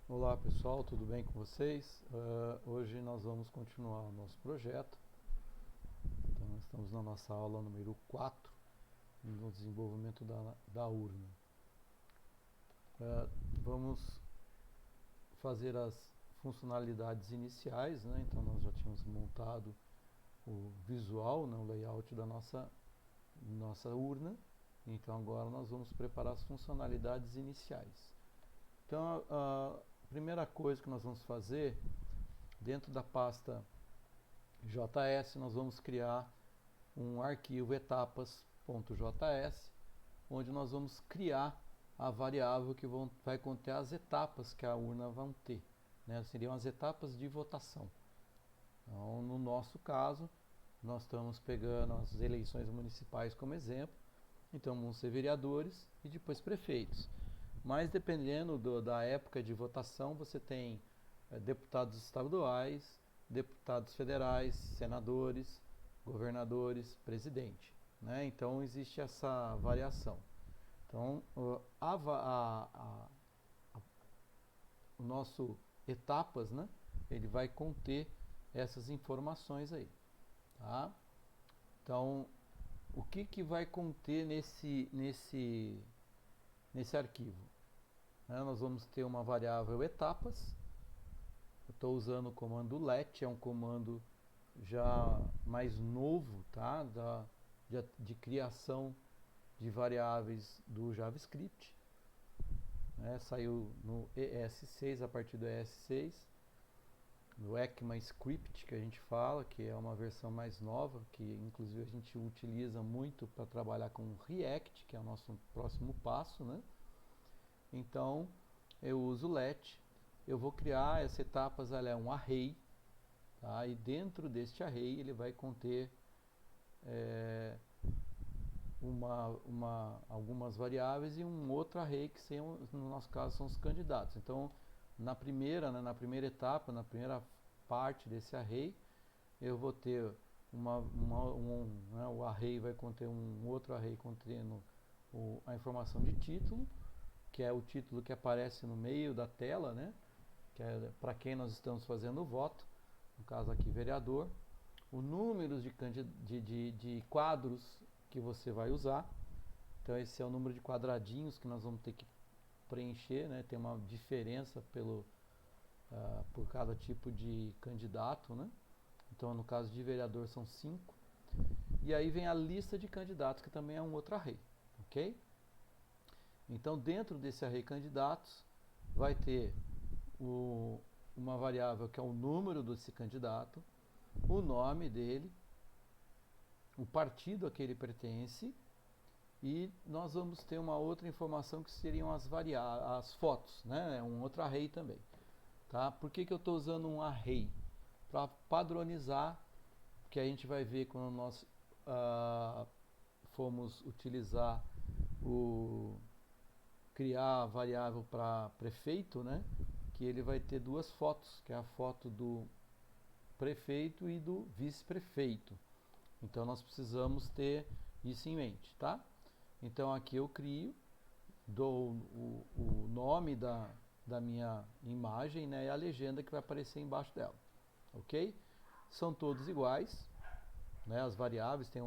Olá pessoal, tudo bem com vocês? Hoje nós vamos continuar o nosso projeto. Então, nós estamos na nossa aula número 4 no desenvolvimento da urna. Vamos fazer as funcionalidades iniciais, né? Então nós já tínhamos montado o visual, né? O layout da nossa urna. Então agora nós vamos preparar as funcionalidades iniciais. Então a primeira coisa que nós vamos fazer dentro da pasta JS, nós vamos criar um arquivo etapas.js, onde nós vamos criar a variável que vai conter as etapas que a urna vai ter, né? Seriam as etapas de votação. Então, no nosso caso, nós estamos pegando as eleições municipais como exemplo, então vão ser vereadores e depois prefeitos. Mas dependendo da época de votação, você tem deputados estaduais, deputados federais, senadores, governadores, presidente, né? Então existe essa variação. Então o nosso etapas, né? Ele vai conter essas informações aí, tá? Então o que vai conter nesse arquivo? Nós vamos ter uma variável etapas. Eu estou usando o comando let, é um comando já mais novo, tá? De criação de variáveis do JavaScript. Saiu no ES6, a partir do ES6, no ECMAScript que a gente fala, que é uma versão mais nova, que inclusive a gente utiliza muito para trabalhar com React, que é o nosso próximo passo, né? Então eu uso let, eu vou criar essa etapas, ela é um array, tá? E dentro deste array ele vai conter algumas variáveis e um outro array que são, no nosso caso são os candidatos. Então na primeira etapa, na primeira parte desse array, eu vou ter o array vai conter um outro array contendo a informação de título, que é o título que aparece no meio da tela, né? Que é para quem nós estamos fazendo o voto, no caso aqui vereador, o número de quadros que você vai usar. Então esse é o número de quadradinhos que nós vamos ter que preencher, né? Tem uma diferença por cada tipo de candidato, né? Então no caso de vereador são 5. E aí vem a lista de candidatos, que também é um outro array, ok? Então dentro desse array candidatos vai ter uma variável que é o número desse candidato, o nome dele, o partido a que ele pertence, e nós vamos ter uma outra informação que seriam as fotos, né? É um outro array também. Tá? Por que eu estou usando um array? Para padronizar, que a gente vai ver quando nós formos utilizar criar a variável para prefeito, né? Que ele vai ter duas fotos, que é a foto do prefeito e do vice-prefeito. Então nós precisamos ter isso em mente, tá? Então aqui eu crio, dou o nome da minha imagem, né, e a legenda que vai aparecer embaixo dela, ok? São todos iguais, né, as variáveis têm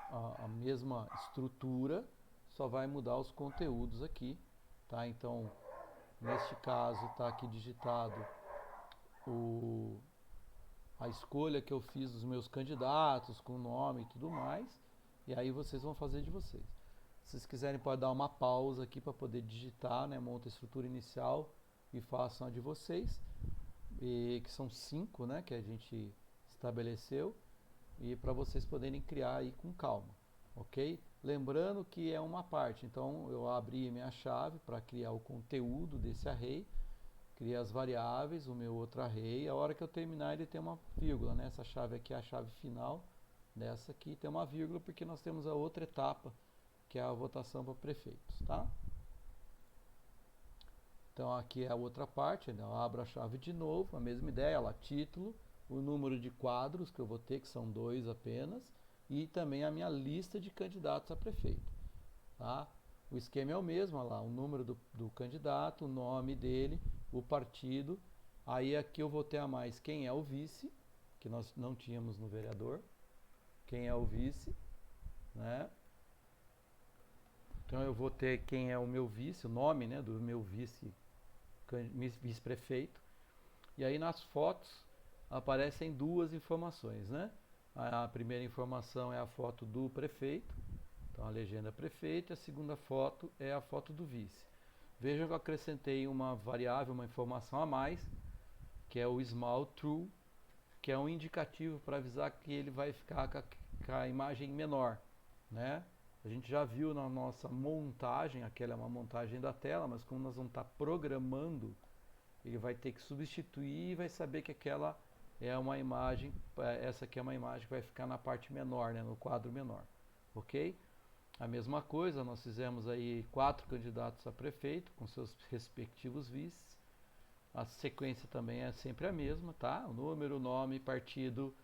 a mesma estrutura, só vai mudar os conteúdos aqui, tá? Então neste caso está aqui digitado a escolha que eu fiz dos meus candidatos, com nome e tudo mais, e aí vocês vão fazer de vocês. Se vocês quiserem, pode dar uma pausa aqui para poder digitar, né? Monta a estrutura inicial e façam a de vocês, e que são 5, né? Que a gente estabeleceu, e para vocês poderem criar aí com calma, ok? Lembrando que é uma parte, então eu abri minha chave para criar o conteúdo desse array, criei as variáveis, o meu outro array, a hora que eu terminar ele tem uma vírgula, né? Essa chave aqui é a chave final dessa aqui, tem uma vírgula porque nós temos a outra etapa, que é a votação para prefeitos, tá? Então aqui é a outra parte, eu abro a chave de novo, a mesma ideia, lá, título, o número de quadros que eu vou ter, que são 2 apenas, e também a minha lista de candidatos a prefeito, tá? O esquema é o mesmo, olha lá, o número do candidato, o nome dele o partido. Aí aqui eu vou ter a mais quem é o vice, que nós não tínhamos no vereador. Quem é o vice, né? Então eu vou ter quem é o meu vice, o nome, né, do meu vice-prefeito. E aí nas fotos aparecem duas informações, né? A primeira informação é a foto do prefeito, então a legenda prefeito, e a segunda foto é a foto do vice. Vejam que eu acrescentei uma variável, uma informação a mais, que é o small true, que é um indicativo para avisar que ele vai ficar com a imagem menor, né? A gente já viu na nossa montagem, aquela é uma montagem da tela, mas como nós vamos estar programando, ele vai ter que substituir e vai saber que aquela é uma imagem, essa aqui é uma imagem que vai ficar na parte menor, né, no quadro menor, ok? A mesma coisa, nós fizemos aí 4 candidatos a prefeito, com seus respectivos vices. A sequência também é sempre a mesma, tá? O número, nome, partido,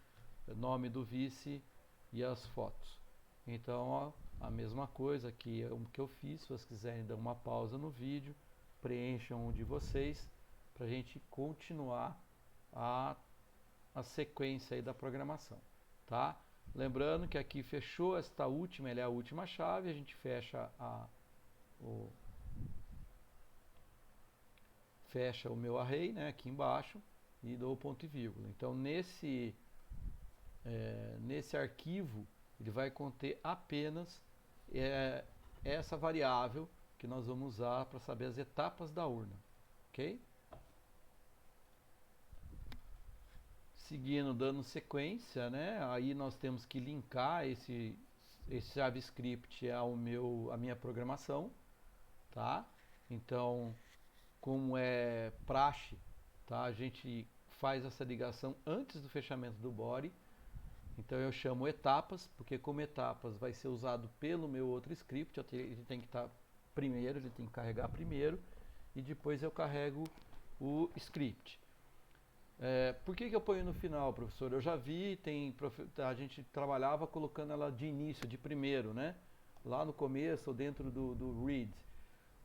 nome do vice e as fotos. Então, ó, a mesma coisa que eu fiz. Se vocês quiserem dar uma pausa no vídeo, preencham o de vocês para a gente continuar a sequência aí da programação, tá? Lembrando que aqui fechou esta última, ela é a última chave, a gente fecha fecha o meu array, né, aqui embaixo, e dou o ponto e vírgula. Então nesse arquivo ele vai conter apenas essa variável que nós vamos usar para saber as etapas da urna, ok? Seguindo, dando sequência, né? Aí nós temos que linkar esse JavaScript a minha programação, tá? Então, como é praxe, tá? A gente faz essa ligação antes do fechamento do body. Então eu chamo etapas, porque como etapas vai ser usado pelo meu outro script, ele tem que estar primeiro, ele tem que carregar primeiro, e depois eu carrego o script. Por que eu ponho no final, professor? Eu já vi, a gente trabalhava colocando ela de início, de primeiro, né? Lá no começo ou dentro do read.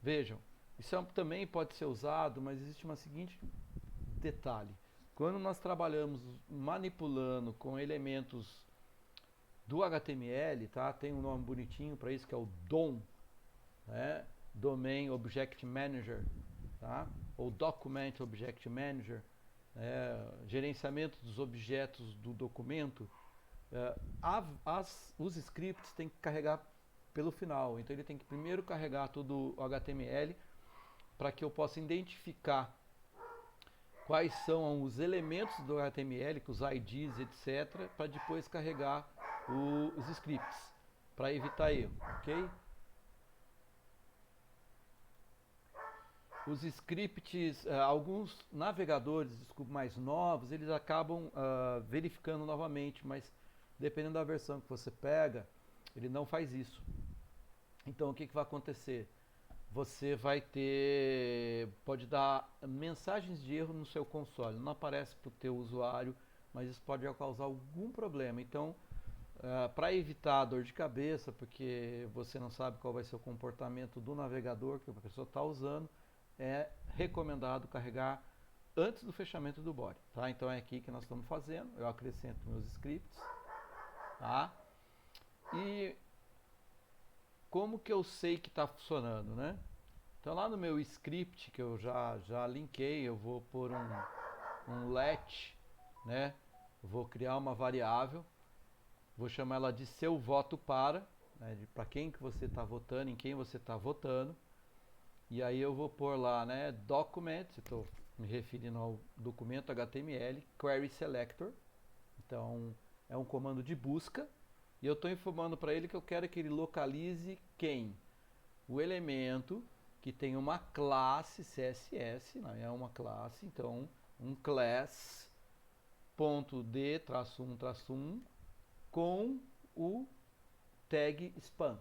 Vejam, isso também pode ser usado, mas existe um seguinte detalhe. Quando nós trabalhamos manipulando com elementos do HTML, tá? Tem um nome bonitinho para isso que é o DOM, né? Domain Object Manager, tá? Ou Document Object Manager, gerenciamento dos objetos do documento. Os scripts têm que carregar pelo final, então ele tem que primeiro carregar todo o HTML para que eu possa identificar quais são os elementos do HTML, com os IDs, etc., para depois carregar os scripts, para evitar erro, ok? Os scripts, alguns navegadores mais novos, eles acabam verificando novamente, mas dependendo da versão que você pega, ele não faz isso. Então o que vai acontecer? Você pode dar mensagens de erro no seu console, não aparece para o teu usuário, mas isso pode causar algum problema. Então, para evitar dor de cabeça, porque você não sabe qual vai ser o comportamento do navegador que a pessoa está usando, é recomendado carregar antes do fechamento do body, tá? Então é aqui que nós estamos fazendo, eu acrescento meus scripts, tá? E como que eu sei que está funcionando, né? Então lá no meu script que eu já linkei, eu vou pôr um let, né? Eu vou criar uma variável, vou chamar ela de seu voto para, né? Para quem que você está votando, em quem você está votando. E aí eu vou pôr lá, né, document, estou me referindo ao documento HTML, query selector. Então é um comando de busca e eu estou informando para ele que eu quero que ele localize quem? O elemento que tem uma classe CSS, né, é uma classe, então um class.d-1-1 com o tag spam.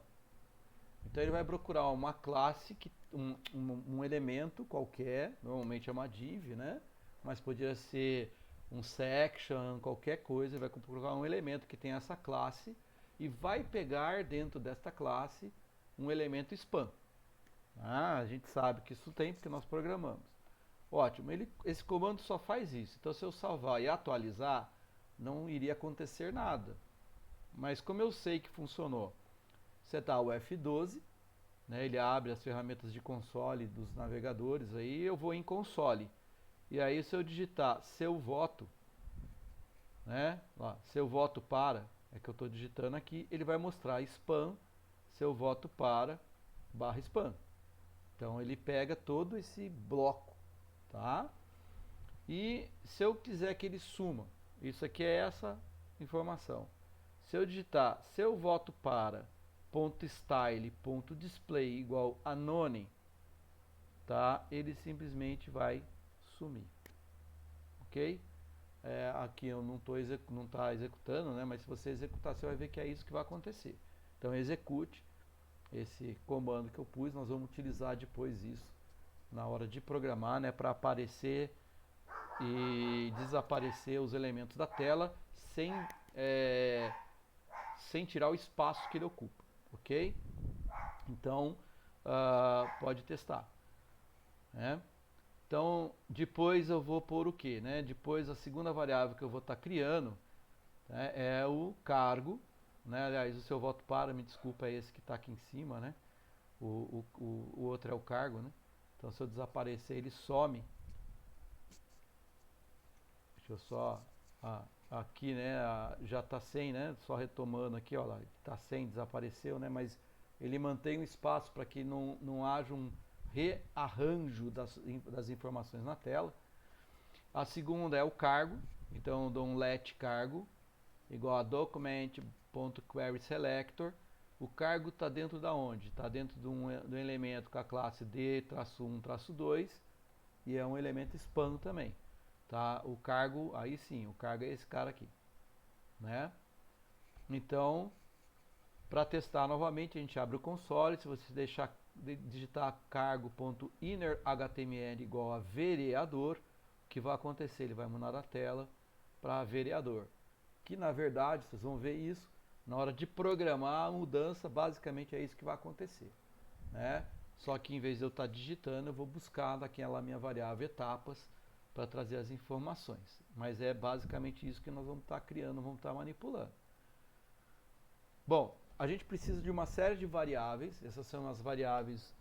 Então ele vai procurar uma classe, um elemento qualquer, normalmente é uma div, né? Mas poderia ser um section, qualquer coisa, ele vai procurar um elemento que tem essa classe e vai pegar dentro desta classe um elemento spam. A gente sabe que isso tem porque nós programamos. Ótimo, esse comando só faz isso. Então, se eu salvar e atualizar, não iria acontecer nada. Mas como eu sei que funcionou, você dá o F12, né, ele abre as ferramentas de console dos navegadores, aí eu vou em console. E aí se eu digitar seu voto, né, lá, seu voto para, é que eu estou digitando aqui, ele vai mostrar spam, seu voto para, barra spam. Então ele pega todo esse bloco, tá? E se eu quiser que ele suma, isso aqui é essa informação. Se eu digitar seu voto para .style.display igual a none, tá? Ele simplesmente vai sumir, ok? Aqui eu não está executando, né? Mas se você executar, você vai ver que é isso que vai acontecer. Então execute esse comando que eu pus, nós vamos utilizar depois isso na hora de programar, né? Para aparecer e desaparecer os elementos da tela sem tirar o espaço que ele ocupa, ok? Então pode testar, né? Então depois eu vou pôr o que, né? Depois a segunda variável que eu vou estar criando, né, é o cargo, né? Aliás, o seu voto para, me desculpa, é esse que está aqui em cima, né? O outro é o cargo, né? Então se eu desaparecer ele some. Deixa eu só aqui, né? Já está sem, né? Só retomando aqui, ó lá, está sem, desapareceu, né? Mas ele mantém o espaço para que não haja um rearranjo das informações na tela. A segunda é o cargo, então eu dou um let cargo igual a document.querySelector. O cargo está dentro da onde? Está dentro de um elemento com a classe D-1-2 e é um elemento spam também. Tá? O cargo, aí sim, o cargo é esse cara aqui, né? Então, para testar novamente, a gente abre o console. Se você digitar cargo.innerHTML igual a vereador, o que vai acontecer? Ele vai mudar a tela para vereador. Que na verdade, vocês vão ver isso na hora de programar a mudança, basicamente é isso que vai acontecer, né? Só que em vez de eu estar digitando, eu vou buscar daquela minha variável etapas para trazer as informações. Mas é basicamente isso que nós vamos estar criando, vamos estar manipulando. Bom, a gente precisa de uma série de variáveis. Essas são as variáveis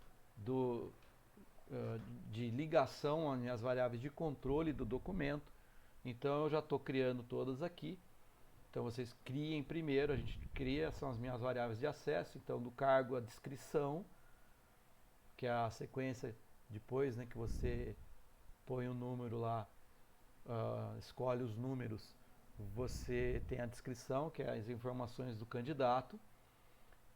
de ligação, as variáveis de controle do documento. Então eu já estou criando todas aqui. Então vocês criem primeiro, a gente cria, são as minhas variáveis de acesso. Então do cargo a descrição, que é a sequência depois, né, que você põe o número lá, escolhe os números, você tem a descrição, que é as informações do candidato.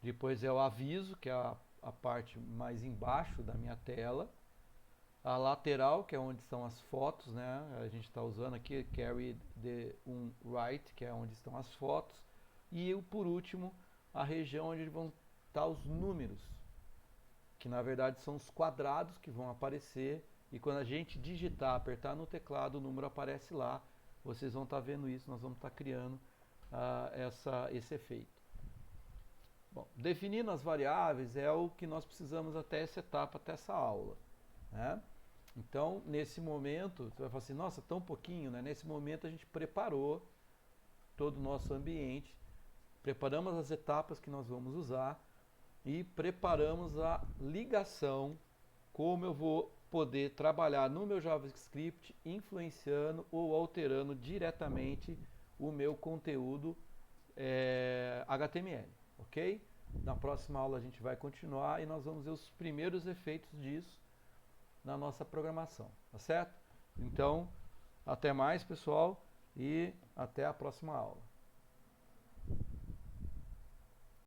Depois é o aviso, que é a parte mais embaixo da minha tela. A lateral, que é onde estão as fotos, né? A gente está usando aqui carry the right, que é onde estão as fotos. E por último, a região onde vão estar os números, que na verdade são os quadrados que vão aparecer. E quando a gente digitar, apertar no teclado, o número aparece lá. Vocês vão estar vendo isso, nós vamos estar criando esse efeito. Bom, definindo as variáveis é o que nós precisamos até essa etapa, até essa aula, né? Então, nesse momento, você vai falar assim, nossa, tão pouquinho, né? Nesse momento a gente preparou todo o nosso ambiente, preparamos as etapas que nós vamos usar e preparamos a ligação, como eu vou poder trabalhar no meu JavaScript, influenciando ou alterando diretamente o meu conteúdo HTML, ok? Na próxima aula a gente vai continuar e nós vamos ver os primeiros efeitos disso na nossa programação, tá certo? Então, até mais, pessoal, e até a próxima aula.